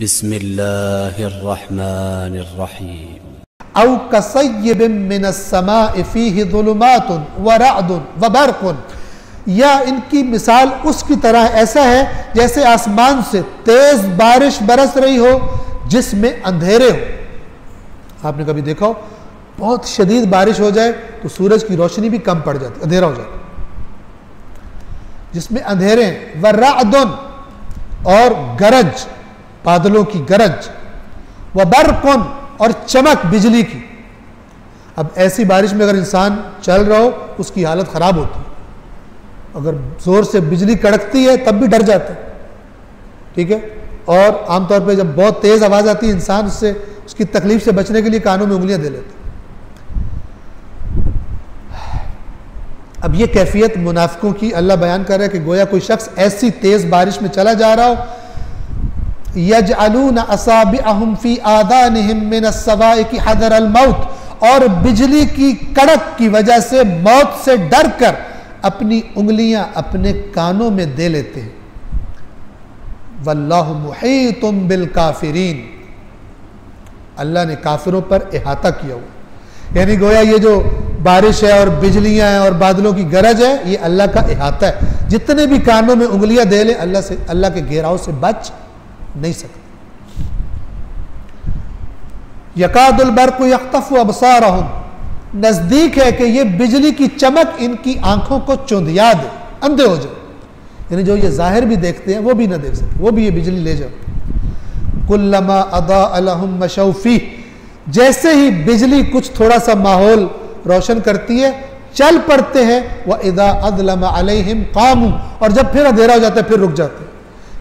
بسم اللہ الرحمن الرحیم او کصیب من السماء فیہ ظلمات ورعد وبرق، یا ان کی مثال اس کی طرح ایسا ہے جیسے آسمان سے تیز بارش برس رہی ہو جس میں اندھیرے ہو۔ آپ نے کبھی دیکھا ہو بہت شدید بارش ہو جائے تو سورج کی روشنی بھی کم پڑ جاتی، اندھیرا ہو جاتا، جس میں اندھیرے ہیں۔ ورعد، اور گرج، بادلوں کی گرج، وبرق، اور چمک بجلی کی۔ اب ایسی بارش میں اگر انسان چل رہا ہو اس کی حالت خراب ہوتی ہے، اگر زور سے بجلی کڑکتی ہے تب بھی ڈر جاتا ہے، ٹھیک ہے۔ اور عام طور پہ جب بہت تیز آواز آتی ہے انسان اس کی تکلیف سے بچنے کے لیے کانوں میں انگلیاں دے لیتا ہے۔ اب یہ کیفیت منافقوں کی اللہ بیان کر رہا ہے کہ گویا کوئی شخص ایسی تیز بارش میں چلا جا رہا ہو، یجعلون اصابعہم فی آذانہم من الصواعق حذر الموت، اور بجلی کی کڑک کی وجہ سے موت سے ڈر کر اپنی انگلیاں اپنے کانوں میں دے لیتے ہیں۔ واللہ محیط بالکافرین، اللہ نے کافروں پر احاطہ کیا ہوا، یعنی گویا یہ جو بارش ہے اور بجلیاں ہیں اور بادلوں کی گرج ہے یہ اللہ کا احاطہ ہے، جتنے بھی کانوں میں انگلیاں دے لے اللہ کے گھیراؤ سے بچ نہیں سکتے۔ یکاد البرق یخطف ابصارہم، نزدیک ہے کہ یہ بجلی کی چمک ان کی آنکھوں کو چوندیا دے، اندھے ہو جائے، یعنی جو یہ ظاہر بھی دیکھتے ہیں وہ بھی نہ دیکھ سکتے، وہ بھی یہ بجلی لے جائے۔ کلما اضاء لهم مشوا فیہ، جیسے ہی بجلی کچھ تھوڑا سا ماحول روشن کرتی ہے چل پڑتے ہیں، وَإِذَا أَظْلَمَ عَلَيْهِمْ قَامُوا، اور جب پھر اندھیرا ہو جاتا ہے پھر رک جاتے ہیں۔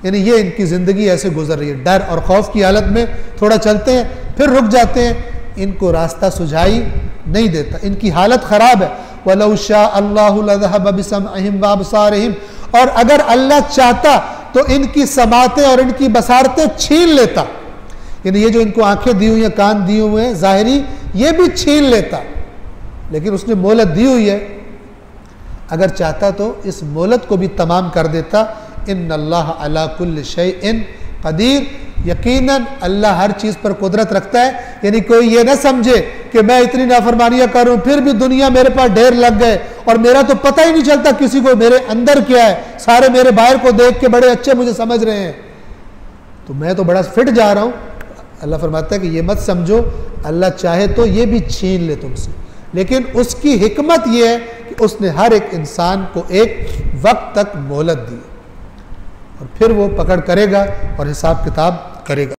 یعنی یہ ان کی زندگی ایسے گزر رہی ہے، ڈر اور خوف کی حالت میں تھوڑا چلتے ہیں پھر رک جاتے ہیں، ان کو راستہ سجھائی نہیں دیتا، ان کی حالت خراب ہے۔ وَلَوْ شَاءَ اللَّهُ لَذَهَبَ بِسَمْعِهِمْ وَأَبْصَارِهِمْ، اور اگر اللہ چاہتا تو ان کی سماعتیں اور ان کی بصارتیں چھین لیتا، یعنی یہ جو ان کو آنکھیں دی ہوئی ہیں، کان دیے ہوئے ہیں ظاہری، یہ بھی چھین لیتا، لیکن اس نے مہلت دی ہوئی ہے، اگر چاہتا تو اس مہلت کو بھی تمام کر دیتا۔ ان اللہ علی کل شیء قدیر، یقیناً اللہ ہر چیز پر قدرت رکھتا ہے، یعنی کوئی یہ نہ سمجھے کہ میں اتنی نافرمانیاں کروں پھر بھی دنیا میرے پاس ڈھیر لگ گئے اور میرا تو پتہ ہی نہیں چلتا کسی کو میرے اندر کیا ہے، سارے میرے باہر کو دیکھ کے بڑے اچھے مجھے سمجھ رہے ہیں تو میں تو بڑا فٹ جا رہا ہوں۔ اللہ فرماتا ہے کہ یہ مت سمجھو، اللہ چاہے تو یہ بھی چھین لے تم سے، لیکن اس کی حکمت یہ ہے کہ اس نے ہر ایک انسان کو ایک وقت تک مہلت دی، اور پھر وہ پکڑ کرے گا اور حساب کتاب کرے گا۔